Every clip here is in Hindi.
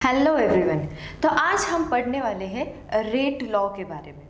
Hello everyone. तो आज हम पढ़ने वाले हैं रेट लॉ के बारे में।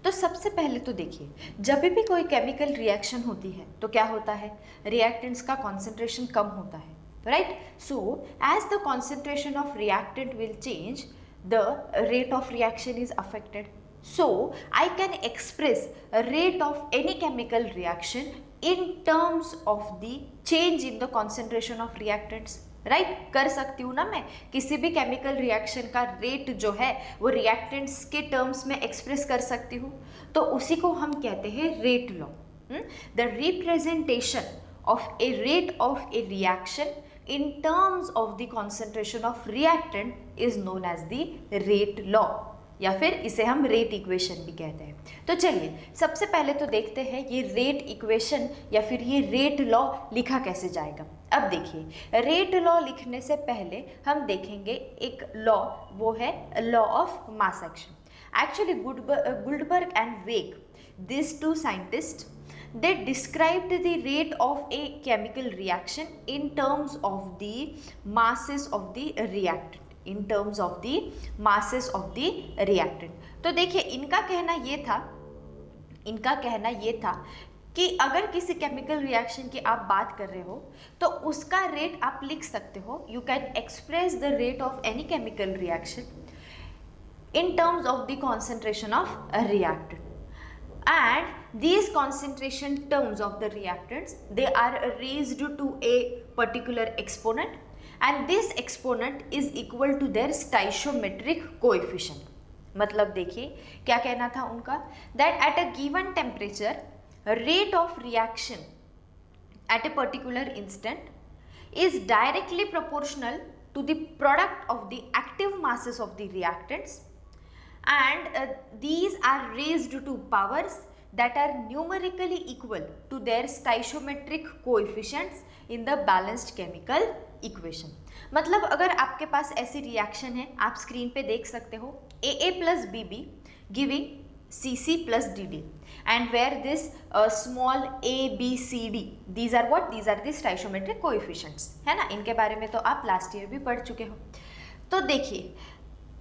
तो सबसे पहले तो देखिए, जब भी कोई केमिकल रिएक्शन होती है तो क्या होता है, रिएक्टेंट्स का कॉन्सेंट्रेशन कम होता है, right. So as the concentration of reactant will change, the rate of reaction is affected. So I can express a rate of any chemical reaction in terms of the change in the concentration of reactants. Right कर सकती हूँ ना मैं किसी भी केमिकल रिएक्शन का रेट जो है वो रिएक्टेंट्स के टर्म्स में एक्सप्रेस कर सकती हूँ, तो उसी को हम कहते हैं rate law. The representation of a rate of A reaction in terms of the concentration of reactant is known as the rate law, या फिर इसे हम रेट इक्वेशन भी कहते हैं. तो चलिए सबसे पहले तो देखते हैं ये रेट इक्वेशन या फिर ये रेट लॉ लिखा कैसे जाएगा. अब देखिए, रेट लॉ लिखने से पहले हम देखेंगे एक लॉ, वो है law of mass action. Actually Guldberg and Waage, this two scientist, they described the rate of a chemical reaction in terms of the masses of the reactant, in terms of the masses of the reactant. तो देखिए इनका कहना ये था कि अगर किसी केमिकल रिएक्शन की आप बात कर रहे हो तो उसका रेट आप लिख सकते हो. You can express the rate of any chemical reaction in terms of the concentration of a reactant, and these concentration terms of the reactants, they are raised to a particular exponent, and this exponent is equal to their stoichiometric coefficient. मतलब देखिए क्या कहना था उनका, that at a given temperature rate of reaction at a particular instant is directly proportional to the product of the active masses of the reactants, and these are raised to powers that are numerically equal to their stoichiometric coefficients in the balanced chemical equation. मतलब अगर आपके पास ऐसी रिएक्शन है, आप स्क्रीन पे देख सकते हो, AA plus BB giving CC plus DD, and where this small a b c d, these are what, these are the stoichiometric coefficients, है ना. इनके बारे में तो आप लास्ट ईयर भी पढ़ चुके हो. तो देखिए,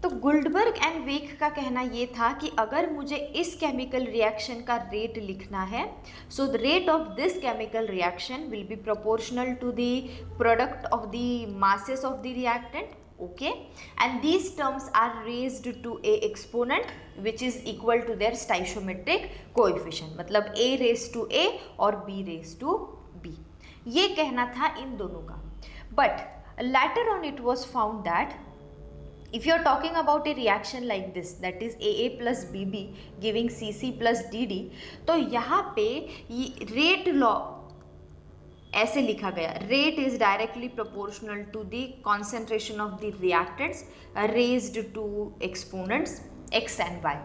तो गुल्डबर्ग एंड वेक का कहना ये था कि अगर मुझे इस केमिकल रिएक्शन का रेट लिखना है, so the rate of this chemical reaction will be proportional to the product of the masses of the reactant, okay, and these terms are raised to a exponent which is equal to their stoichiometric coefficient. मतलब a raised to a और b raised to b, ये कहना था इन दोनों का. But later on it was found that if you are talking about a reaction like this, that is AA plus BB giving CC plus DD, तो यहाँ पे रेट लॉ ऐसे लिखा गया, rate is directly proportional to the concentration of the reactants raised to exponents x and y,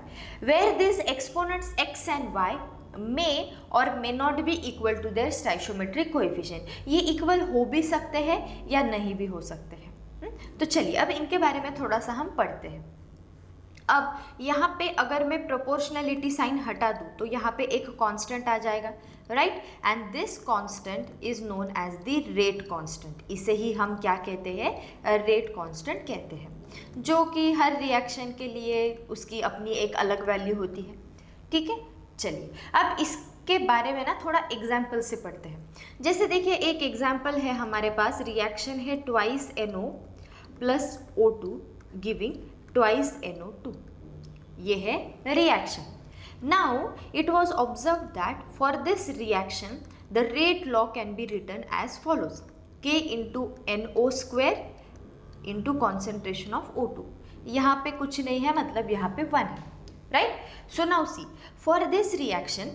where these exponents x and y may or may not be equal to their stoichiometric coefficient. ये इक्वल हो भी सकते हैं या नहीं भी हो सकते हैं. तो चलिए अब इनके बारे में थोड़ा सा हम पढ़ते हैं. अब यहाँ पे अगर मैं प्रोपोर्शनलिटी साइन हटा दूँ तो यहाँ पे एक कांस्टेंट आ जाएगा, right, and this constant is known as the rate constant. इसे ही हम क्या कहते हैं, रेट कांस्टेंट कहते हैं, जो कि हर रिएक्शन के लिए उसकी अपनी एक अलग वैल्यू होती है. ठीक है, चलिए अब इसके बारे में ना थोड़ा एग्जाम्पल से पढ़ते हैं. जैसे देखिए एक एग्जाम्पल है हमारे पास, रिएक्शन है twice NO plus O2 giving twice NO2. ये है reaction. Now it was observe that for this reaction the rate law can be written as follows, K into NO square into concentration of O2. यहाँ पे कुछ नहीं है, मतलब यहाँ पे 1 है, right. So now see, for this reaction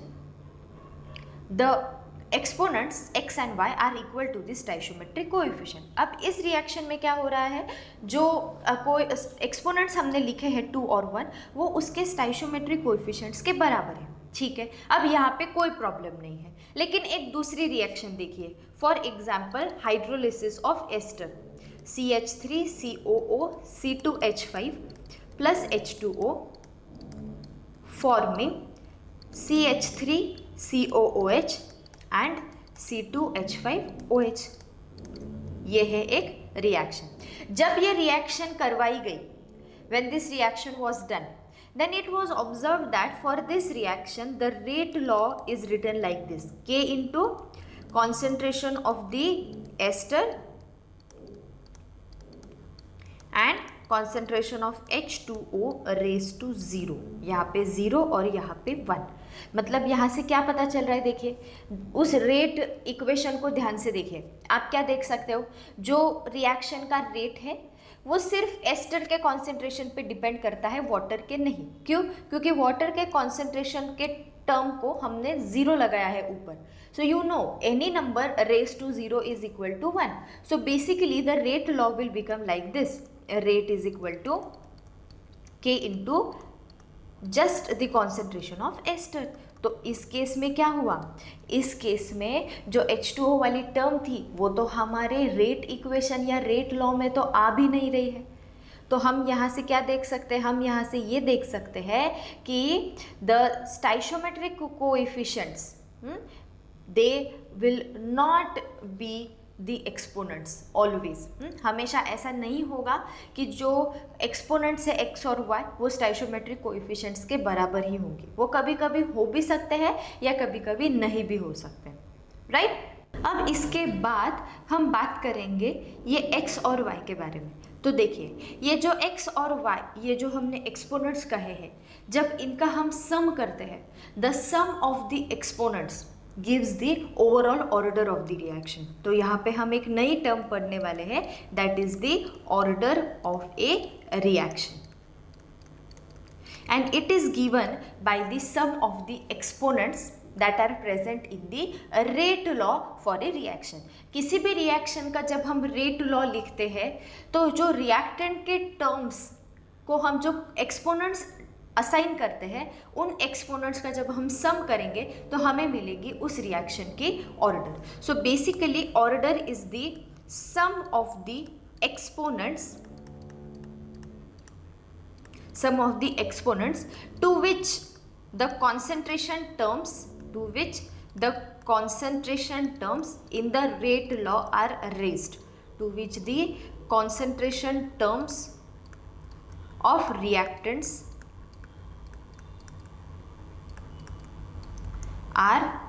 the exponents x and y are equal to this stoichiometric coefficient. अब इस रिएक्शन में क्या हो रहा है, जो कोई एक्सपोनेंट्स हमने लिखे हैं 2 और 1, वो उसके stoichiometric coefficients के बराबर है. ठीक है, अब यहाँ पे कोई प्रॉब्लम नहीं है. लेकिन एक दूसरी रिएक्शन देखिए, for example hydrolysis of ester, CH3COO C2H5 plus H2O forming CH3COOH and C2H5OH. ये है एक रिएक्शन। जब ये रिएक्शन करवाई गई, when this reaction was done, then it was observed that for this reaction the rate law is written like this: K into concentration of the ester and concentration of H2O raised to 0। यहाँ पे 0 और यहाँ पे 1। मतलब यहाँ से क्या पता चल रहा है, देखिए उस रेट इक्वेशन को ध्यान से देखिए। आप क्या देख सकते हो, जो रिएक्शन का रेट है वो सिर्फ एस्टर के कॉन्सेंट्रेशन पे डिपेंड करता है, वाटर के नहीं। क्यों? क्योंकि वाटर के कॉन्सेंट्रेशन के टर्म को हमने 0 लगाया है ऊपर। So you know any number raise to 0 is equal to 1। So basically the rate law will become like this: rate is equal to K into just the concentration of ester। तो इस केस में क्या हुआ, इस केस में जो H2O वाली टर्म थी वो तो हमारे रेट इक्वेशन या रेट लॉ में तो आ भी नहीं रही है। तो हम यहाँ से क्या देख सकते हैं, हम यहाँ से ये देख सकते हैं कि the stoichiometric coefficients they will not be the exponents always. हमेशा ऐसा नहीं होगा कि जो एक्सपोनेंट्स है x और y वो स्टाइशोमेट्रिक कोएफिशिएंट्स के बराबर ही होंगे। वो कभी कभी हो भी सकते हैं या कभी कभी नहीं भी हो सकते हैं, राइट। अब इसके बाद हम बात करेंगे ये x और y के बारे में। तो देखिए ये जो x और y, ये जो हमने एक्सपोनेंट्स कहे हैं, जब इनका हम सम करते हैं, the sum of the exponents gives the overall order of the reaction। तो यहाँ पे हम एक नई टर्म पढ़ने वाले हैं, that is the order of a reaction and it is given by the sum of the exponents that are present in the rate law for a reaction। किसी भी रिएक्शन का जब हम रेट लॉ लिखते हैं तो जो रिएक्टेंट के टर्म्स को हम जो एक्सपोनेंट्स असाइन करते हैं, उन एक्सपोनेंट्स का जब हम सम करेंगे तो हमें मिलेगी उस रिएक्शन की order. So basically order is the sum of the exponents to which the concentration terms in the rate law are raised, to which the concentration terms of reactants are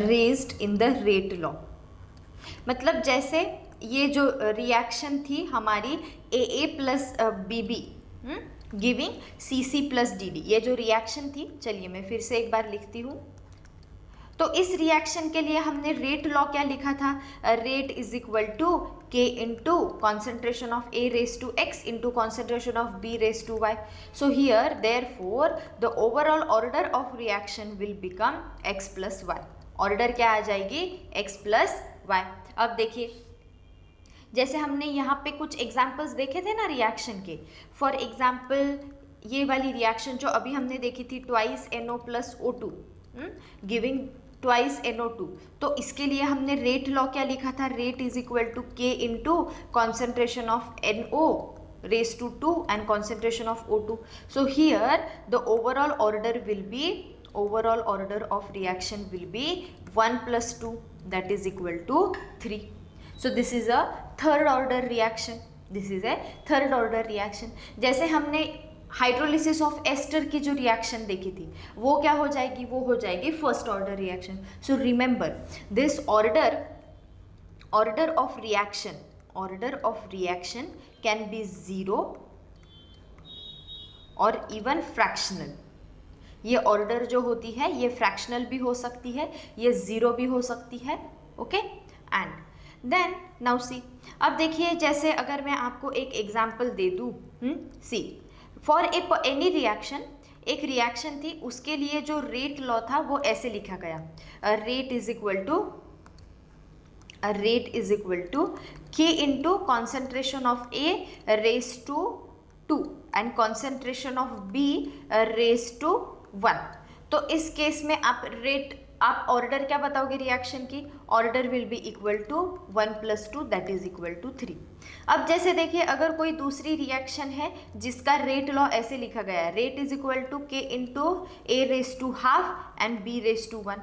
raised in the rate law। मतलब जैसे ये जो रिएक्शन थी हमारी AA plus BB giving CC plus DD, ये जो रिएक्शन थी, चलिए मैं फिर से एक बार लिखती हूँ। तो इस रिएक्शन के लिए हमने रेट लॉ क्या लिखा था, rate is equal to K into concentration of A raise to X into concentration of B raise to Y। So here therefore the overall order of reaction will become X plus Y। Order क्या आ जाएगी, X प्लस Y। अब देखिए जैसे हमने यहाँ पे कुछ एग्जाम्पल्स देखे थे ना रिएक्शन के, फॉर एग्जाम्पल ये वाली रिएक्शन जो अभी हमने देखी थी, twice NO plus O2 giving twice NO2। तो इसके लिए हमने रेट लॉ क्या लिखा था, rate is equal to K into concentration of NO raise to 2 and concentration of O2। So here the overall order will be, overall order of reaction will be 1 plus 2, that is equal to 3। So this is a third order reaction, this is a third order reaction। जैसे हमने हाइड्रोलिसिस ऑफ एस्टर की जो रिएक्शन देखी थी वो क्या हो जाएगी, वो हो जाएगी first order reaction. So remember this order of reaction can be 0 और इवन फ्रैक्शनल। ये ऑर्डर जो होती है ये फ्रैक्शनल भी हो सकती है, ये 0 भी हो सकती है, okay. And then now see, अब देखिए जैसे अगर मैं आपको एक एग्जाम्पल दे दूँ, सी फॉर एनी रिएक्शन, एक रिएक्शन थी उसके लिए जो रेट लॉ था वो ऐसे लिखा गया, rate is equal to K into concentration of A raise to 2 and concentration of B raise to 1। तो इस केस में आप ऑर्डर क्या बताओगे रिएक्शन की, order will be equal to 1 plus 2 that is equal to 3। अब जैसे देखिए अगर कोई दूसरी रिएक्शन है जिसका रेट लॉ ऐसे लिखा गया है, rate is equal to K into A raise to half and B raise to 1।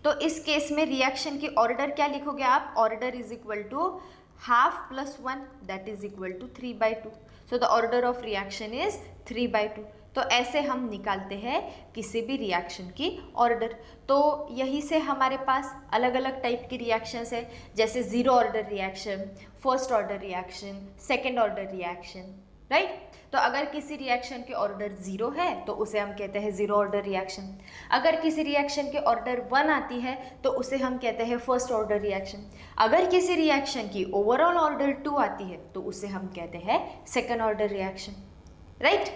तो इस केस में रिएक्शन की ऑर्डर क्या लिखोगे आप, order is equal to half plus 1 that is equal to 3/2. So the order of reaction is 3/2. तो ऐसे हम निकालते हैं किसी भी रिएक्शन की ऑर्डर। तो यही से हमारे पास अलग अलग टाइप की रिएक्शंस है, जैसे zero order reaction, first order reaction, second order reaction, right. तो अगर किसी रिएक्शन के ऑर्डर ज़ीरो है तो उसे हम कहते हैं ज़ीरो ऑर्डर रिएक्शन। अगर किसी रिएक्शन के ऑर्डर 1 आती है तो उसे हम कहते हैं फर्स्ट ऑर्डर रिएक्शन। अगर किसी रिएक्शन की ओवरऑल ऑर्डर 2 आती है तो उसे हम कहते हैं सेकेंड ऑर्डर रिएक्शन, राइट।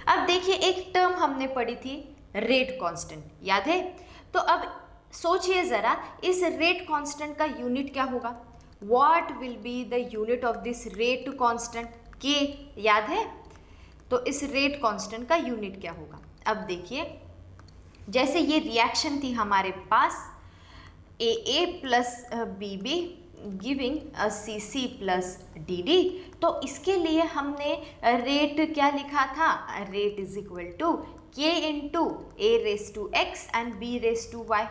अब देखिए एक टर्म हमने पढ़ी थी रेट कांस्टेंट, याद है। तो अब सोचिए ज़रा, इस रेट कांस्टेंट का यूनिट क्या होगा? What will be the unit of this rate constant? के, याद है। तो इस रेट कांस्टेंट का यूनिट क्या होगा? अब देखिए, जैसे ये रिएक्शन थी हमारे पास AA plus BB giving CC plus DD, तो इसके लिए हमने रेट क्या लिखा था? Rate is equal to K into A raise to X and B raise to Y।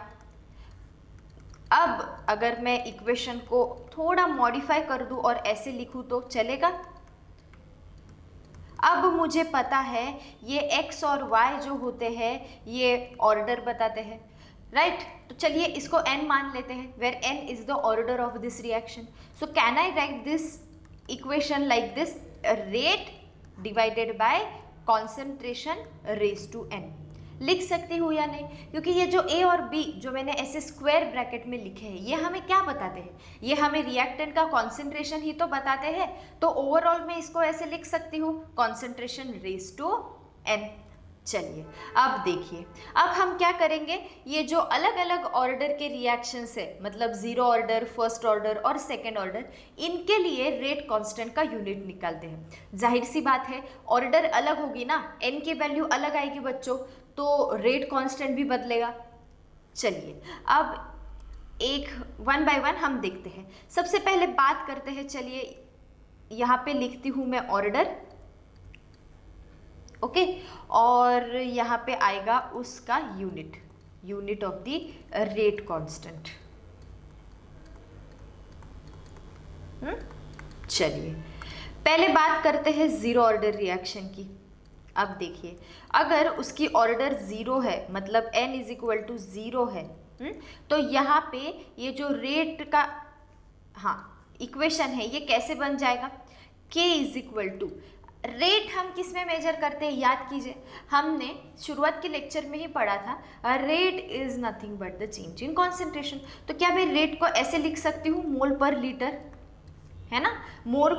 अब अगर मैं इक्वेशन को थोड़ा मॉडिफाई कर दूं और ऐसे लिखूं तो चलेगा? अब मुझे पता है ये x और y जो होते हैं ये ऑर्डर बताते हैं, राइट। तो चलिए इसको n मान लेते हैं, where n is the order of this reaction. So can I write this equation like this, rate divided by concentration raise to n। लिख सकती हूँ या नहीं? क्योंकि ये जो a और b जो मैंने ऐसे स्क्वायर ब्रैकेट में लिखे हैं ये हमें क्या बताते हैं? ये हमें रिएक्टेंट का कॉन्सेंट्रेशन ही तो बताते हैं। तो ओवरऑल मैं इसको ऐसे लिख सकती हूँ, कॉन्सेंट्रेशन रेज टू n। चलिए अब देखिए, अब हम क्या करेंगे, ये जो अलग अलग ऑर्डर के रिएक्शंस है, मतलब ज़ीरो ऑर्डर, फर्स्ट ऑर्डर और सेकेंड ऑर्डर, इनके लिए रेट कांस्टेंट का यूनिट निकालते हैं। जाहिर सी बात है ऑर्डर अलग होगी ना, n की वैल्यू अलग आएगी बच्चों, तो रेट कांस्टेंट भी बदलेगा। चलिए अब एक 1 बाय 1 हम देखते हैं। सबसे पहले बात करते हैं, चलिए यहाँ पे लिखती हूँ मैं ऑर्डर, ओके, और यहाँ पे आएगा उसका unit, unit of the rate constant. चलिए पहले बात करते हैं ज़ीरो ऑर्डर रिएक्शन की। अब देखिए, अगर उसकी ऑर्डर ज़ीरो है, मतलब n is equal to zero है, तो यहाँ पे ये जो रेट का इक्वेशन है ये कैसे बन जाएगा? k is equal to, rate हम किस में मेजर करते हैं? याद कीजिए, हमने शुरुआत के लेक्चर में ही पढ़ा था, rate is nothing but the change in concentration. तो क्या मैं रेट को ऐसे लिख सकती हूँ, मोल पर लीटर, है ना, मोल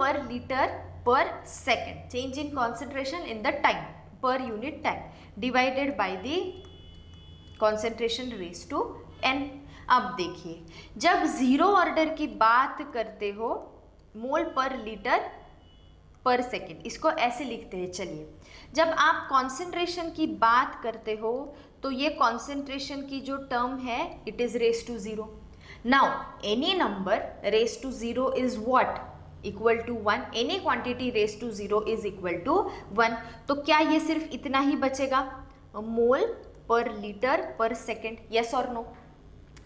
पर लीटर पर second, change in concentration in the time पर unit time, divided by the concentration raise to n। अब देखिए, जब ज़ीरो ऑर्डर की बात करते हो, मोल पर लीटर पर सेकेंड, इसको ऐसे लिखते हैं। चलिए, जब आप कॉन्सेंट्रेशन की बात करते हो तो ये कॉन्सेंट्रेशन की जो टर्म है it is raise to zero. Now any number raise to zero is what? Equal to 1। Any quantity raise to zero is equal to 1। तो क्या ये सिर्फ इतना ही बचेगा, मोल पर लीटर पर सेकेंड, यस और नो?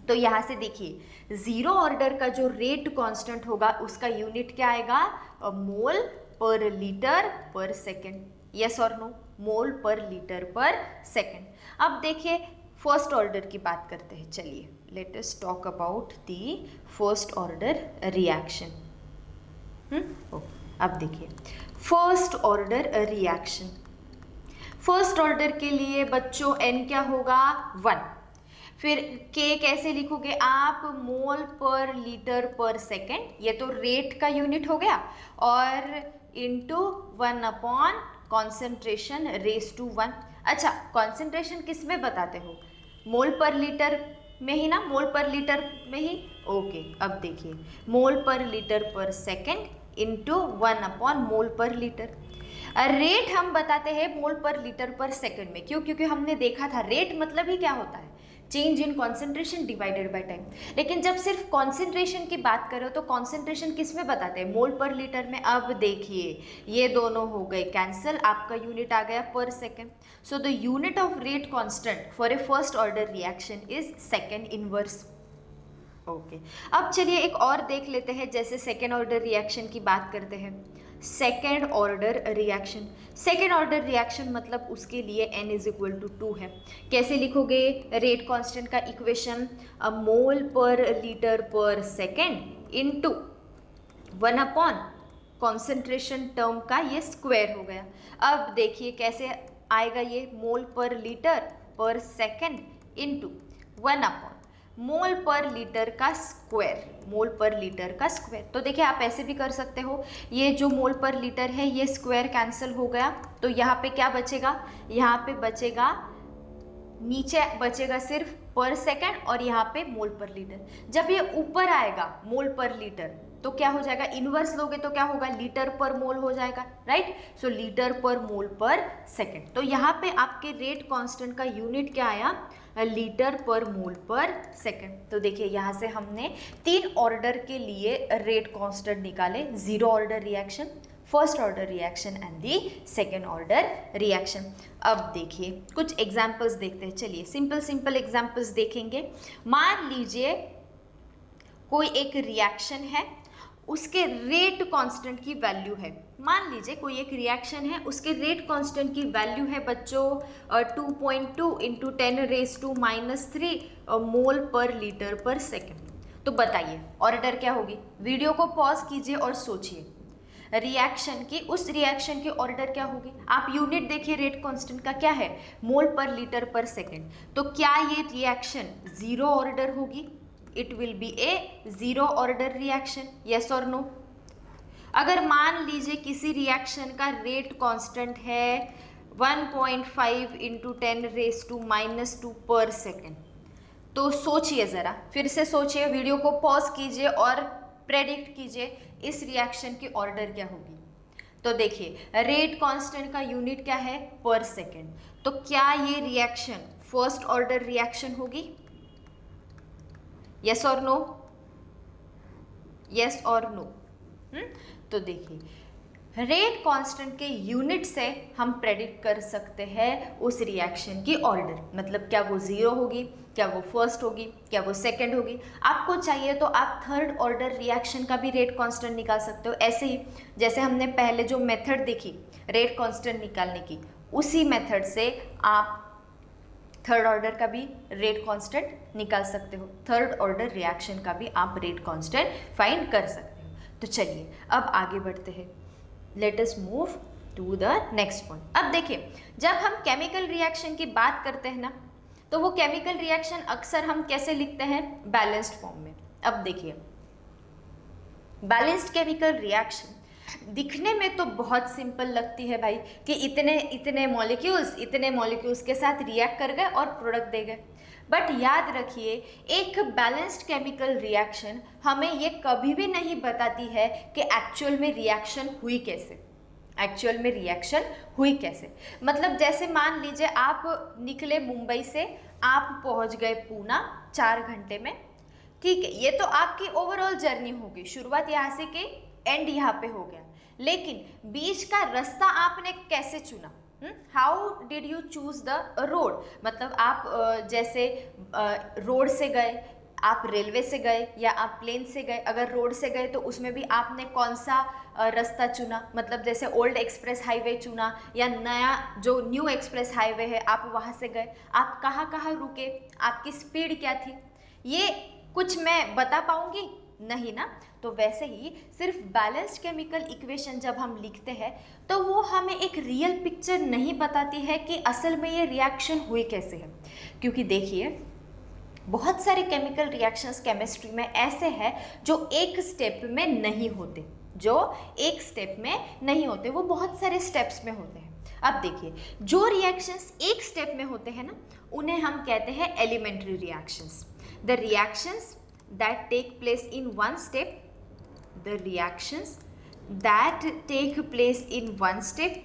तो यहाँ से देखिए, ज़ीरो ऑर्डर का जो रेट कांस्टेंट होगा उसका यूनिट क्या आएगा? मोल पर लीटर पर सेकेंड, यस और नो? मोल पर लीटर पर सेकेंड। अब देखिए फर्स्ट ऑर्डर की बात करते हैं। चलिए let us talk about the first order reaction. अब देखिए first order reaction, first order के लिए बच्चों n क्या होगा? 1। फिर k कैसे लिखोगे आप? मोल पर लीटर पर सेकेंड, ये तो रेट का यूनिट हो गया, और into 1 upon concentration raise to 1। अच्छा, कॉन्सेंट्रेशन किस में बताते हो? मोल पर लीटर में ही ना, मोल पर लीटर में ही, ओके। अब देखिए, मोल पर लीटर पर सेकेंड इंटू 1 अपॉन मोल पर लीटर। रेट हम बताते हैं मोल पर लीटर पर सेकेंड में, क्यों? क्योंकि हमने देखा था रेट मतलब ही क्या होता है? Change in concentration divided by time. लेकिन जब सिर्फ कॉन्सेंट्रेशन की बात करो तो कॉन्सेंट्रेशन किस में बताते हैं? मोल पर लीटर में। अब देखिए ये दोनों हो गए कैंसिल, आपका यूनिट आ गया पर second. So the unit of rate constant for a first order reaction is second inverse, okay अब चलिए एक और देख लेते हैं, जैसे सेकेंड ऑर्डर रिएक्शन की बात करते हैं। Second order reaction, second order reaction मतलब उसके लिए n इज इक्वल टू 2 है। कैसे लिखोगे रेट कांस्टेंट का इक्वेशन, मोल पर लीटर पर second into 1 upon concentration term का ये स्क्वायर हो गया। अब देखिए कैसे आएगा ये, मोल पर लीटर पर सेकेंड इनटू 1 अपॉन मोल पर लीटर का स्क्वायर, मोल पर लीटर का स्क्वायर। तो देखिए आप ऐसे भी कर सकते हो, ये जो मोल पर लीटर है ये स्क्वायर कैंसिल हो गया, तो यहाँ पे क्या बचेगा, यहाँ पे बचेगा, नीचे बचेगा सिर्फ पर सेकेंड और यहाँ पे मोल पर लीटर। जब ये ऊपर आएगा मोल पर लीटर तो क्या हो जाएगा, इनवर्स लोगे तो क्या होगा, लीटर पर मोल हो जाएगा, राइट। सो लीटर पर मोल पर सेकेंड। तो यहाँ पे आपके रेट कांस्टेंट का यूनिट क्या आया, लीटर पर मोल पर सेकेंड। तो देखिए यहाँ से हमने 3 ऑर्डर के लिए रेट कांस्टेंट निकाले, 0 order reaction, first order reaction and the second order reaction. अब देखिए कुछ एग्जाम्पल्स देखते हैं, चलिए सिंपल सिंपल एग्जाम्पल्स देखेंगे। मान लीजिए कोई एक रिएक्शन है, उसके रेट कांस्टेंट की वैल्यू है, मान लीजिए कोई एक रिएक्शन है उसके रेट कांस्टेंट की वैल्यू है बच्चों 2.2 इंटू 10⁻³ मोल पर लीटर पर सेकेंड। तो बताइए ऑर्डर क्या होगी, वीडियो को पॉज कीजिए और सोचिए रिएक्शन की, उस रिएक्शन की ऑर्डर क्या होगी। आप यूनिट देखिए रेट कांस्टेंट का क्या है, मोल पर लीटर पर सेकेंड। तो क्या ये रिएक्शन 0 ऑर्डर होगी, it will be A 0 order reaction, yes और नो। अगर मान लीजिए किसी रिएक्शन का रेट कांस्टेंट है 1.5 इंटू 10⁻² पर सेकेंड, तो सोचिए ज़रा, फिर से सोचिए, वीडियो को पॉज कीजिए और प्रेडिक्ट कीजिए इस रिएक्शन की ऑर्डर क्या होगी। तो देखिए रेट कांस्टेंट का यूनिट क्या है, पर सेकेंड। तो क्या ये रिएक्शन फर्स्ट ऑर्डर रिएक्शन होगी, यस और नो, यस और नो। तो देखिए रेट कांस्टेंट के यूनिट से हम प्रेडिक्ट कर सकते हैं उस रिएक्शन की ऑर्डर, मतलब क्या वो 0 होगी, क्या वो फर्स्ट होगी, क्या वो सेकंड होगी। आपको चाहिए तो आप थर्ड ऑर्डर रिएक्शन का भी रेट कांस्टेंट निकाल सकते हो। ऐसे ही जैसे हमने पहले जो मेथड देखी रेट कांस्टेंट निकालने की, उसी मेथड से आप थर्ड ऑर्डर का भी रेट कांस्टेंट निकाल सकते हो, थर्ड ऑर्डर रिएक्शन का भी आप रेट कांस्टेंट फाइंड कर सकते हो। तो चलिए अब आगे बढ़ते हैं, let us move to the next point. अब देखिए जब हम केमिकल रिएक्शन की बात करते हैं ना, तो वो केमिकल रिएक्शन अक्सर हम कैसे लिखते हैं, बैलेंस्ड फॉर्म में। अब देखिए बैलेंस्ड केमिकल रिएक्शन दिखने में तो बहुत सिंपल लगती है भाई, कि इतने मॉलिक्यूल्स के साथ रिएक्ट कर गए और प्रोडक्ट दे गए। बट याद रखिए एक बैलेंस्ड केमिकल रिएक्शन हमें ये कभी भी नहीं बताती है कि एक्चुअल में रिएक्शन हुई कैसे, एक्चुअल में रिएक्शन हुई कैसे। मतलब जैसे मान लीजिए आप निकले मुंबई से, आप पहुंच गए पूना 4 घंटे में, ठीक है, ये तो आपकी ओवरऑल जर्नी होगी, शुरुआत यहाँ से के एंड यहाँ पे हो गया, लेकिन बीच का रास्ता आपने कैसे चुना, how did you choose the road. मतलब आप जैसे रोड से गए, आप रेलवे से गए या आप प्लेन से गए। अगर रोड से गए तो उसमें भी आपने कौन सा रास्ता चुना, मतलब जैसे ओल्ड एक्सप्रेस हाईवे चुना या नया जो न्यू एक्सप्रेस हाईवे है आप वहाँ से गए। आप कहाँ कहाँ रुके, आपकी स्पीड क्या थी, ये कुछ मैं बता पाऊँगी नहीं ना। तो वैसे ही सिर्फ बैलेंस्ड केमिकल इक्वेशन जब हम लिखते हैं तो वो हमें एक रियल पिक्चर नहीं बताती है कि असल में ये रिएक्शन हुई कैसे है। क्योंकि देखिए बहुत सारे केमिकल रिएक्शंस केमिस्ट्री में ऐसे हैं जो एक स्टेप में नहीं होते, जो एक स्टेप में नहीं होते, वो बहुत सारे स्टेप्स में होते हैं। अब देखिए जो रिएक्शंस एक स्टेप में होते हैं ना, उन्हें हम कहते हैं elementary reactions. The reactions that take place in one step, the reactions that take place in one step,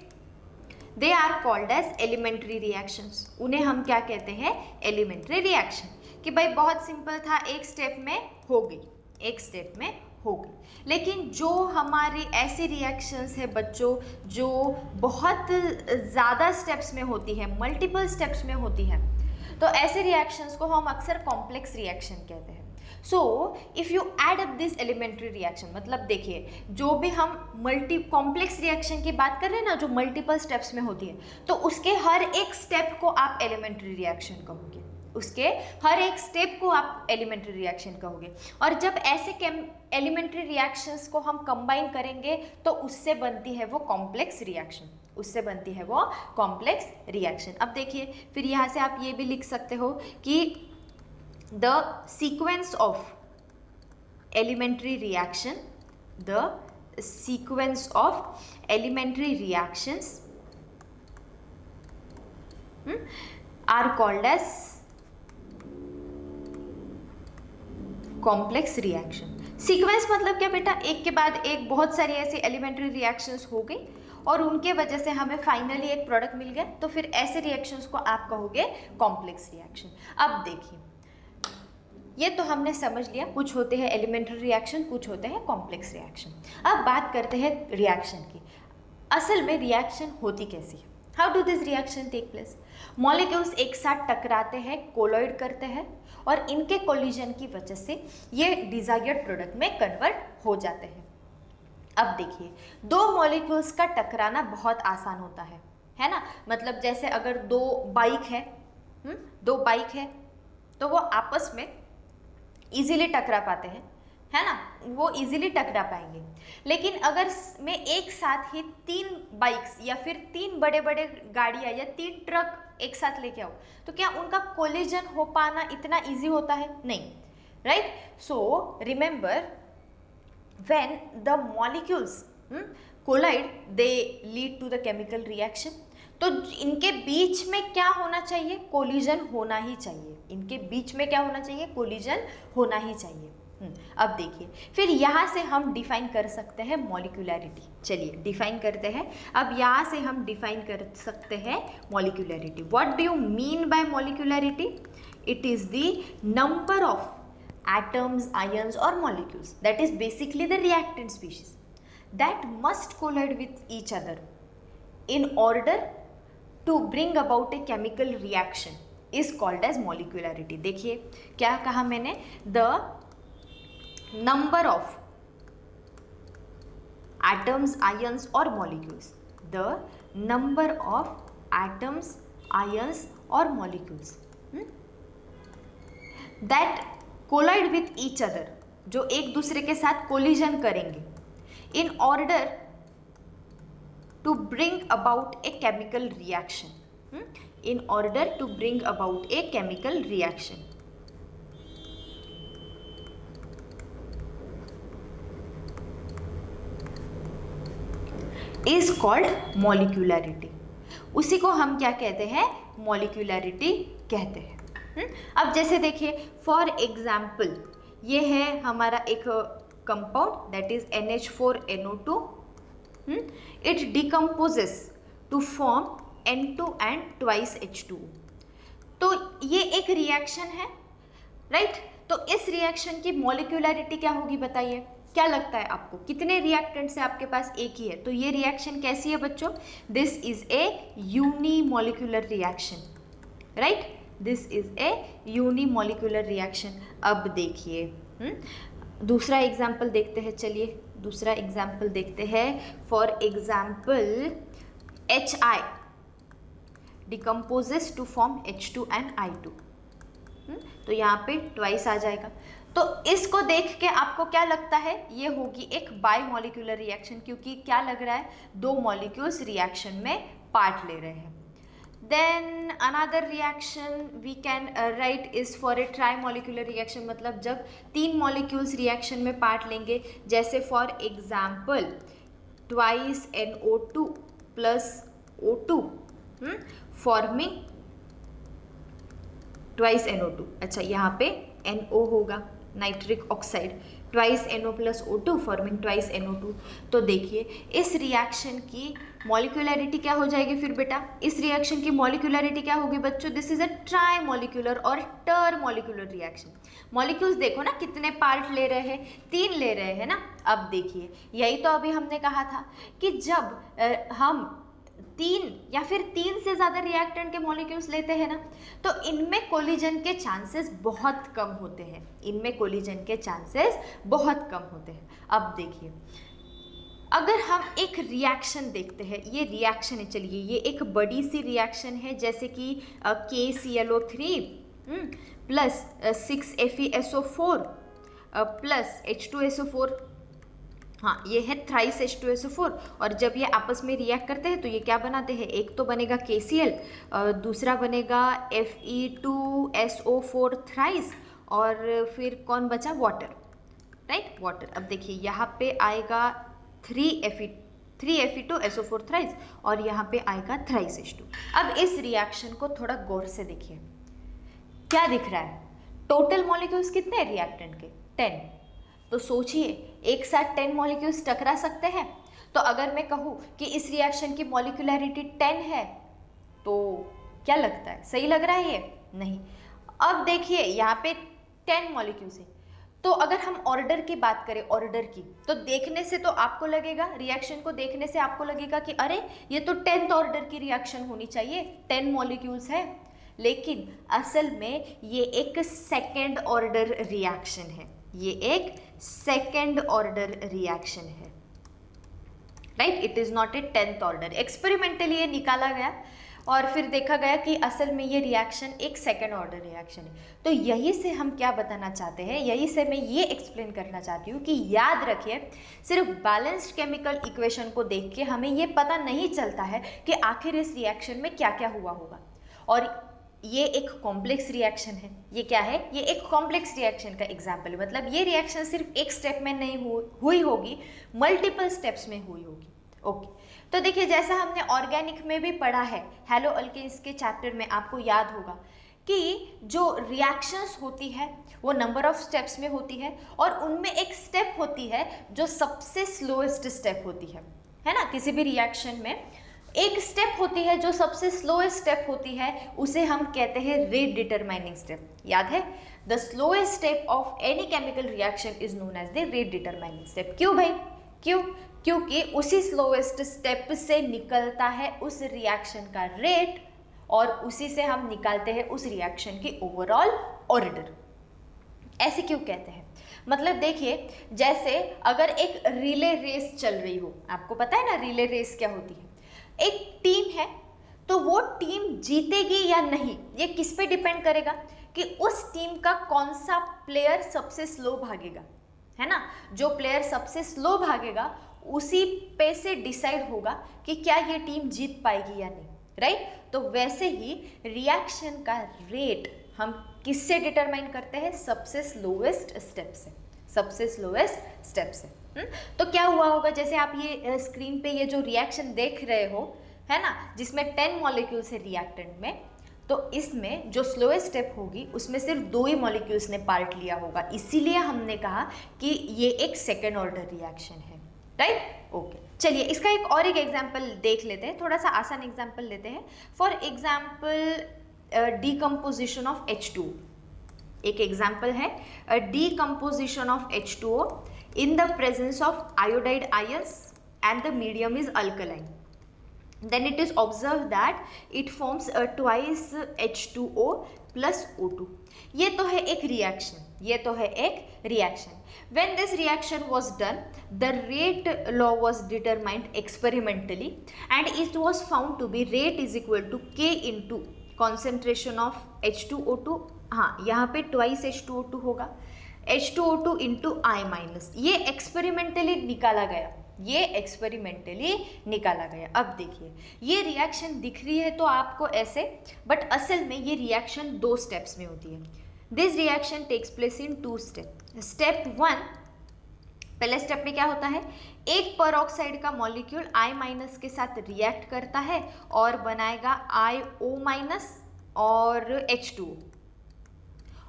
they are called as elementary reactions। उन्हें हम क्या कहते हैं, elementary reaction। कि भाई बहुत सिंपल था, एक स्टेप में हो गई, एक स्टेप में हो गई। लेकिन जो हमारी ऐसी रिएक्शंस है बच्चों जो बहुत ज़्यादा स्टेप्स में होती है, मल्टीपल स्टेप्स में होती है, तो ऐसे रिएक्शंस को हम अक्सर कॉम्प्लेक्स रिएक्शन कहते हैं। So if you add up this elementary reaction, मतलब देखिए जो भी हम मल्टी कॉम्प्लेक्स रिएक्शन की बात कर रहे हैं ना, जो मल्टीपल स्टेप्स में होती है, तो उसके हर एक स्टेप को आप एलिमेंट्री रिएक्शन कहोगे, उसके हर एक स्टेप को आप एलिमेंट्री रिएक्शन कहोगे। और जब ऐसे एलिमेंट्री रिएक्शंस को हम कंबाइन करेंगे तो उससे बनती है वो कॉम्प्लेक्स रिएक्शन, उससे बनती है वो कॉम्प्लेक्स रिएक्शन। अब देखिए फिर यहाँ से आप ये भी लिख सकते हो कि the sequence of elementary reaction, the sequence of elementary reactions are called as complex reaction. Sequence मतलब क्या बेटा, एक के बाद एक बहुत सारी ऐसी एलिमेंट्री रिएक्शंस हो गई और उनके वजह से हमें फाइनली एक प्रोडक्ट मिल गया, तो फिर ऐसे रिएक्शंस को आप कहोगे कॉम्प्लेक्स रिएक्शन। अब देखिए ये तो हमने समझ लिया, कुछ होते हैं एलिमेंट्री रिएक्शन, कुछ होते हैं कॉम्प्लेक्स रिएक्शन। अब बात करते हैं रिएक्शन की। असल में रिएक्शन होती कैसी है? How do this reaction take place? Molecules एक साथ टकराते हैं, कोलॉइड करते हैं और इनके कोलिजन की वजह से ये डिजायर्ड प्रोडक्ट में कन्वर्ट हो जाते हैं। अब देखिए दो मॉलिक्यूल्स का टकराना बहुत आसान होता है ना, मतलब जैसे अगर दो बाइक है तो वो आपस में इजीली टकरा पाते हैं, है ना, वो इजीली टकरा पाएंगे। लेकिन अगर मैं एक साथ ही 3 बाइक्स या फिर 3 बड़े बड़े गाड़ियाँ या 3 ट्रक एक साथ लेके आऊँ तो क्या उनका कोलिजन हो पाना इतना इजी होता है? नहीं, right? So remember when the molecules collide they lead to the chemical reaction, तो इनके बीच में क्या होना चाहिए? कोलिजन होना ही चाहिए। इनके बीच में क्या होना चाहिए? कोलिजन होना ही चाहिए। अब देखिए फिर यहाँ से हम डिफाइन कर सकते हैं मॉलिक्यूलैरिटी। चलिए डिफाइन करते हैं। अब यहाँ से हम डिफाइन कर सकते हैं molecularity. What do you mean by molecularity? It is the number of atoms, ions or molecules, that is basically the reactant species, that must collide with each other in order to bring about a chemical reaction is called as molecularity. देखिए क्या कहा मैंने? the number of atoms, ions or molecules, the number of atoms, ions or molecules that collide with each other, जो एक दूसरे के साथ कोलिजन करेंगे, in order to bring about a chemical reaction, in order to bring about a chemical reaction. Is called molecularity. उसी को हम क्या कहते हैं? मॉलिक्यूलैरिटी कहते हैं। अब जैसे देखिए फॉर एग्जाम्पल ये है हमारा एक compound that is NH4NO2, it decomposes to form N2 and twice H2। तो ये एक रिएक्शन है, राइट? तो इस रिएक्शन की मॉलिक्यूलैरिटी क्या होगी बताइए? क्या लगता है आपको? कितने रिएक्टेंट से आपके पास एक ही है, तो ये रिएक्शन कैसी है बच्चों? This is a unimolecular reaction, right? This is a unimolecular reaction. अब देखिए दूसरा एग्जाम्पल देखते हैं। चलिए दूसरा एग्जाम्पल देखते हैं। For example HI decomposes to form H2 and I2, तो यहाँ पे ट्वाइस आ जाएगा। तो इसको देख के आपको क्या लगता है? ये होगी एक बायमॉलिक्यूलर रिएक्शन, क्योंकि क्या लग रहा है? 2 मॉलिक्यूल्स रिएक्शन में पार्ट ले रहे हैं। Then another reaction we can write is for a trimolecular reaction, मतलब जब 3 molecules reaction में part लेंगे, जैसे for example twice NO2 plus O2 forming twice NO2। अच्छा यहाँ पे NO होगा, nitric oxide, twice NO plus O2 forming twice NO2। तो देखिए इस रिएक्शन की मॉलिक्यूलैरिटी क्या हो जाएगी फिर बेटा? इस रिएक्शन की मॉलिक्यूलैरिटी क्या होगी बच्चों? दिस इज अ ट्राइमॉलिक्यूलर और टर्मॉलिक्यूलर रिएक्शन। मॉलिक्यूल्स देखो ना कितने पार्ट ले रहे हैं? 3 ले रहे हैं ना। अब देखिए यही तो अभी हमने कहा था कि जब हम तीन या फिर तीन से ज़्यादा रिएक्टेंट के मॉलिक्यूल्स लेते हैं ना, तो इनमें कोलिजन के चांसेस बहुत कम होते हैं, इनमें कोलिजन के चांसेस बहुत कम होते हैं। अब देखिए, अगर हम एक रिएक्शन देखते हैं, ये रिएक्शन है, चलिए ये एक बड़ी सी रिएक्शन है, जैसे कि KClO3 plus 6FeSO4 plus H2SO4, हाँ ये है थ्राइस H2SO4, और जब ये आपस में रिएक्ट करते हैं तो ये क्या बनाते हैं, एक तो बनेगा KCl, दूसरा बनेगा Fe2SO4 थ्राइस, और फिर कौन बचा, वाटर, राइट, वाटर। अब देखिए यहाँ पे आएगा 3Fe2SO4 थ्राइस, और यहाँ पे आएगा थ्राइस H2। अब इस रिएक्शन को थोड़ा गौर से देखिए, क्या दिख रहा है, टोटल मॉलिक्यूल्स कितने हैं रिएक्टेंट के, 10। तो सोचिए एक साथ 10 मॉलिक्यूल्स टकरा सकते हैं। तो अगर मैं कहूँ कि इस रिएक्शन की मॉलिक्यूलैरिटी 10 है, तो क्या लगता है, सही लग रहा है ये, नहीं। अब देखिए यहाँ पे 10 मॉलिक्यूल्स है, तो अगर हम ऑर्डर की बात करें, ऑर्डर की, तो देखने से तो आपको लगेगा, रिएक्शन को देखने से आपको लगेगा कि अरे ये तो 10th ऑर्डर की रिएक्शन होनी चाहिए, 10 मॉलिक्यूल्स है, लेकिन असल में ये एक सेकेंड ऑर्डर रिएक्शन है, ये एक सेकेंड ऑर्डर रिएक्शन है, right, it is not a 10th order. Experimentally ये निकाला गया और फिर देखा गया कि असल में ये रिएक्शन एक सेकेंड ऑर्डर रिएक्शन है। तो यही से हम क्या बताना चाहते हैं, यही से मैं ये एक्सप्लेन करना चाहती हूँ कि याद रखिए, सिर्फ बैलेंस्ड केमिकल इक्वेशन को देख के हमें ये पता नहीं चलता है कि आखिर इस रिएक्शन में क्या क्या हुआ होगा। और ये एक कॉम्प्लेक्स रिएक्शन है, ये क्या है, ये एक कॉम्प्लेक्स रिएक्शन का एग्जाम्पल है, मतलब ये रिएक्शन सिर्फ एक स्टेप में नहीं हुई होगी, मल्टीपल स्टेप्स में हुई होगी। ओके, तो देखिए जैसा हमने ऑर्गेनिक में भी पढ़ा है, हेलो अल्केन्स के चैप्टर में, आपको याद होगा कि जो रिएक्शंस होती है वो नंबर ऑफ स्टेप्स में होती है, और उनमें एक स्टेप होती है जो सबसे स्लोएस्ट स्टेप होती है ना, किसी भी रिएक्शन में एक स्टेप होती है जो सबसे स्लोएस्ट स्टेप होती है, उसे हम कहते हैं रेट डिटरमाइनिंग स्टेप। याद है, the slowest step of any chemical reaction is known as the rate determining step. क्यों भाई, क्यों, क्योंकि उसी स्लोएस्ट स्टेप से निकलता है उस रिएक्शन का रेट, और उसी से हम निकालते हैं उस रिएक्शन की ओवरऑल ऑर्डर। ऐसे क्यों कहते हैं, मतलब देखिए, जैसे अगर एक रिले रेस चल रही हो, आपको पता है ना रिले रेस क्या होती है, एक टीम है, तो वो टीम जीतेगी या नहीं, ये किस पे डिपेंड करेगा कि उस टीम का कौन सा प्लेयर सबसे स्लो भागेगा, है ना, जो प्लेयर सबसे स्लो भागेगा उसी पे से डिसाइड होगा कि क्या ये टीम जीत पाएगी या नहीं, राइट। तो वैसे ही रिएक्शन का रेट हम किससे डिटरमाइन करते हैं, सबसे स्लोएस्ट स्टेप से, सबसे स्लोएस्ट स्टेप से। तो क्या हुआ होगा, जैसे आप ये स्क्रीन पे ये जो रिएक्शन देख रहे हो, है ना, जिसमें 10 मॉलिक्यूल्स है रिएक्टेंट में, तो इसमें जो स्लोएस्ट स्टेप होगी उसमें सिर्फ 2 ही मॉलिक्यूल्स ने पार्ट लिया होगा, इसीलिए हमने कहा कि ये एक सेकेंड ऑर्डर रिएक्शन है, राइट। ओके, चलिए इसका एक एग्जाम्पल देख लेते हैं, थोड़ा सा आसान एग्जाम्पल लेते हैं। For example decomposition of H2, एक एग्जाम्पल है decomposition of H2O in the presence of iodide ions and the medium is alkaline. Then it is observed that it forms twice H2O plus O2. ये तो है एक रिएक्शन, ये तो है एक reaction. When this reaction was done, the rate law was determined experimentally and it was found to be rate is equal to K into concentration of H2O2, हाँ यहाँ पे twice H2O2 होगा, H2O2 इंटू I माइनस, ये एक्सपेरिमेंटली निकाला गया, ये एक्सपेरिमेंटली निकाला गया। अब देखिए ये रिएक्शन दिख रही है तो आपको ऐसे, बट असल में ये रिएक्शन 2 स्टेप्स में होती है। This reaction takes place in 2 step. Step 1, पहले स्टेप में क्या होता है, एक परऑक्साइड का मॉलिक्यूल I माइनस के साथ रिएक्ट करता है और बनाएगा IO माइनस और H2O।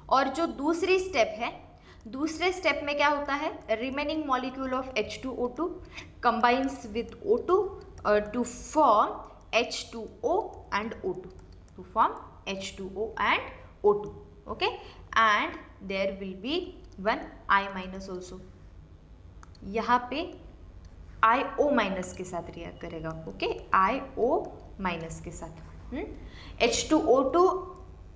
और जो दूसरी स्टेप है, दूसरे स्टेप में क्या होता है, remaining molecule of H2O2 combines with O2 to form H2O and O2, to form H2O and O2, okay, and there will be one I minus also, यहाँ पे IO माइनस के साथ रिएक्ट करेगा, ओके, IO माइनस के साथ। H2O2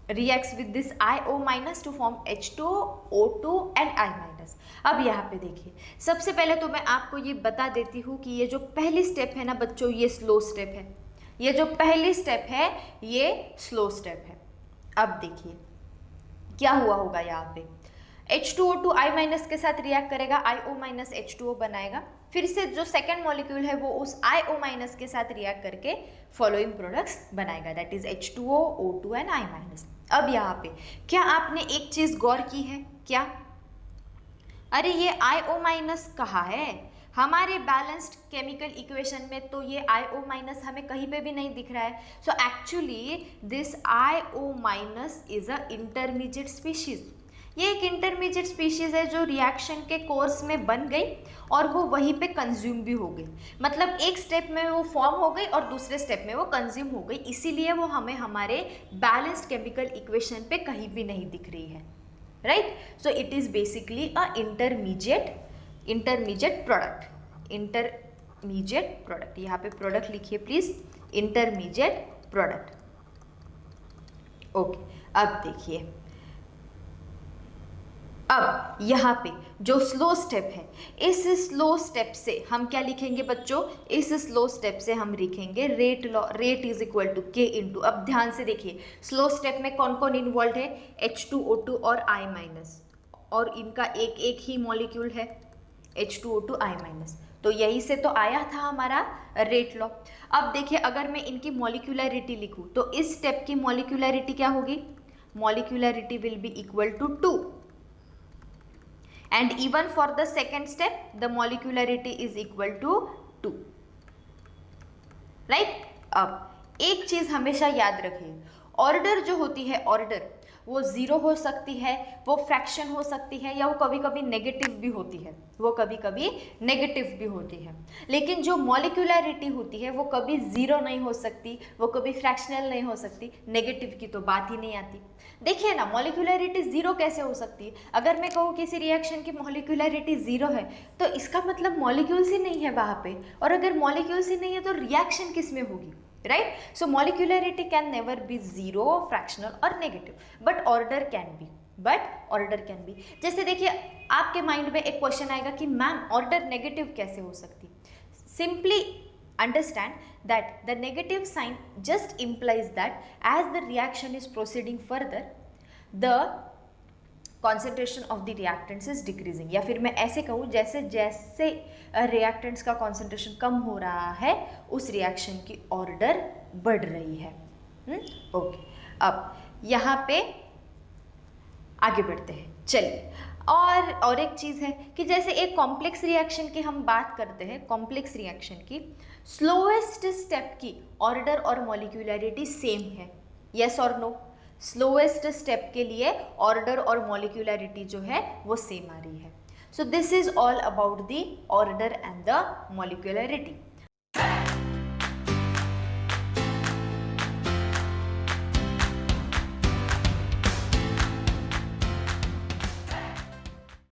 reacts with this IO minus to form H2O2 and I minus। अब यहाँ पे देखिए, सबसे पहले तो मैं आपको ये बता देती हूँ कि ये जो पहली स्टेप है ना बच्चों, ये स्लो स्टेप है। ये जो पहली स्टेप है ये स्लो स्टेप है। अब देखिए क्या हुआ होगा, यहाँ पे H2O2 I माइनस के साथ रिएक्ट करेगा, IO माइनस H2O बनाएगा, फिर से जो सेकेंड मॉलिक्यूल है वो उस IO माइनस के साथ रिएक्ट करके फॉलोइंग प्रोडक्ट्स बनाएगा, that is H2O, O2 and I minus. अब यहाँ पे क्या आपने एक चीज गौर की है क्या? अरे ये IO माइनस कहाँ है? हमारे बैलेंस्ड केमिकल इक्वेशन में तो ये IO माइनस हमें कहीं पे भी नहीं दिख रहा है। So actually this IO minus is a intermediate species. ये एक इंटरमीडिएट स्पीशीज है जो रिएक्शन के कोर्स में बन गई और वो वहीं पे कंज्यूम भी हो गई। मतलब एक स्टेप में वो फॉर्म हो गई और दूसरे स्टेप में वो कंज्यूम हो गई, इसीलिए वो हमें हमारे बैलेंस्ड केमिकल इक्वेशन पे कहीं भी नहीं दिख रही है, right? So it is basically a intermediate product. यहाँ पे प्रोडक्ट लिखिए प्लीज, इंटरमीडिएट प्रोडक्ट। ओके, अब देखिए, अब यहाँ पे जो स्लो स्टेप है, इस स्लो स्टेप से हम क्या लिखेंगे बच्चों? इस स्लो स्टेप से हम लिखेंगे rate is equal to K into, अब ध्यान से देखिए स्लो स्टेप में कौन कौन इन्वॉल्व है? H2O2 और I माइनस, और इनका एक एक ही मॉलिक्यूल है H2O2 I माइनस, तो यही से तो आया था हमारा रेट लॉ। अब देखिए अगर मैं इनकी मॉलिक्यूलरिटी लिखूँ तो इस स्टेप की मॉलिक्यूलरिटी क्या होगी? Molecularity will be equal to 2, and even for the second step the molecularity is equal to 2, right? अब एक चीज हमेशा याद रखिए, ऑर्डर जो होती है, ऑर्डर वो जीरो हो सकती है, वो फ्रैक्शन हो सकती है, या वो कभी कभी नेगेटिव भी होती है, लेकिन जो मॉलिक्यूलरिटी होती है वो कभी जीरो नहीं हो सकती, वो कभी फ्रैक्शनल नहीं हो सकती, नेगेटिव की तो बात ही नहीं आती। देखिए ना, मॉलिक्यूलरिटी जीरो कैसे हो सकती है? अगर मैं कहूँ किसी रिएक्शन की मॉलिक्यूलरिटी जीरो है तो इसका मतलब मॉलिक्यूल्स ही नहीं है वहाँ पे, और अगर मॉलिक्यूल्स ही नहीं है तो रिएक्शन किस में होगी, right? So molecularity can never be zero, fractional और negative, but order can be. जैसे देखिए आपके माइंड में एक क्वेश्चन आएगा कि मैम ऑर्डर नेगेटिव कैसे हो सकती? Simply understand that the negative sign just implies that as the reaction is proceeding further the concentration of the reactants is decreasing, या फिर मैं ऐसे कहूँ जैसे जैसे reactants का concentration कम हो रहा है उस reaction की order बढ़ रही है। ओके, अब यहाँ पे आगे बढ़ते हैं, चलिए। और एक चीज़ है कि जैसे एक कॉम्प्लेक्स रिएक्शन की हम बात करते हैं, कॉम्प्लेक्स रिएक्शन की स्लोएस्ट स्टेप की ऑर्डर और मॉलिक्यूलरिटी सेम है, यस और नो? स्लोएस्ट स्टेप के लिए ऑर्डर और मॉलिक्यूलरिटी जो है वो सेम आ रही है। So this is all about the order and the molecularity.